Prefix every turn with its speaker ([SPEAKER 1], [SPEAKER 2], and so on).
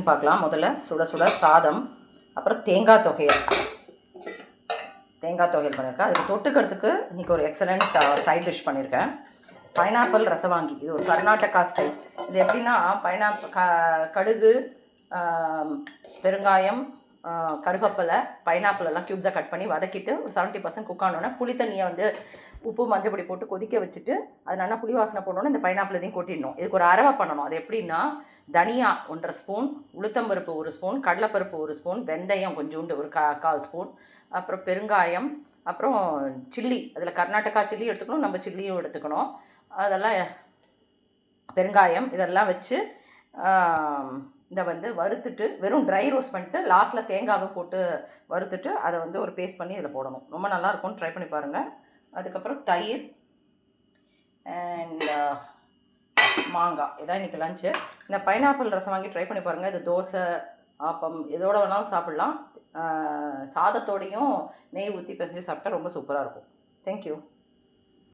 [SPEAKER 1] பார்க்கலாம். முதல்ல சுட சுட சாதம், அப்புறம் தேங்காய் துவையல் பண்ணியிருக்கேன். அதுக்கு தொட்டுக்கிறதுக்கு இன்றைக்கி ஒரு எக்ஸலண்ட் சைட் டிஷ் பண்ணியிருக்கேன். பைனாப்பிள் ரசவாங்கி. இது ஒரு கர்நாடகா ஸ்டைல். இது எப்படின்னா கடுகு, பெருங்காயம், கருவேப்பிலை, பைனாப்பிள் எல்லாம் க்யூப்ஸாக கட் பண்ணி வதக்கிட்டு ஒரு 70% குக் ஆனோன்னா புளி தண்ணியை வந்து உப்பு மஞ்சள் பொடி போட்டு கொதிக்க வச்சுட்டு அது நல்லா புளி வாசனை போடணுன்னு இந்த பைனாப்பிள் இதையும் கொட்டிடணும். இதுக்கு ஒரு அரவை பண்ணணும். அது எப்படின்னா தனியா 1.5 ஸ்பூன், உளுத்தம்பருப்பு 1 ஸ்பூன், கடலைப்பருப்பு 1 ஸ்பூன், வெந்தயம் கொஞ்சோண்டு ஒரு 1/4 ஸ்பூன், அப்புறம் பெருங்காயம், அப்புறம் சில்லி. அதில் கர்நாடகா சில்லி எடுத்துக்கணும், நம்ம சில்லியும் எடுத்துக்கணும். அதெல்லாம் பெருங்காயம் இதெல்லாம் வச்சு இதை வந்து வறுத்துட்டு வெறும் ட்ரை ரோஸ்ட் பண்ணிட்டு லாஸ்ட்டில் தேங்காவை போட்டு வறுத்துட்டு அதை வந்து ஒரு பேஸ்ட் பண்ணி இதில் போடணும். ரொம்ப நல்லாயிருக்கும், ட்ரை பண்ணி பாருங்கள். அதுக்கப்புறம் தயிர் அண்ட் மாங்காய். இதான் இன்றைக்கி லஞ்சு. இந்த பைனாப்பிள் ரசம் வாங்கி ட்ரை பண்ணி பாருங்கள். இது தோசை, ஆப்பம் எதோட வேணாலும் சாப்பிட்லாம். சாதத்தோடையும் நெய் ஊற்றி பிசைஞ்சு சாப்பிட்டா ரொம்ப சூப்பராக இருக்கும். தேங்க்யூ.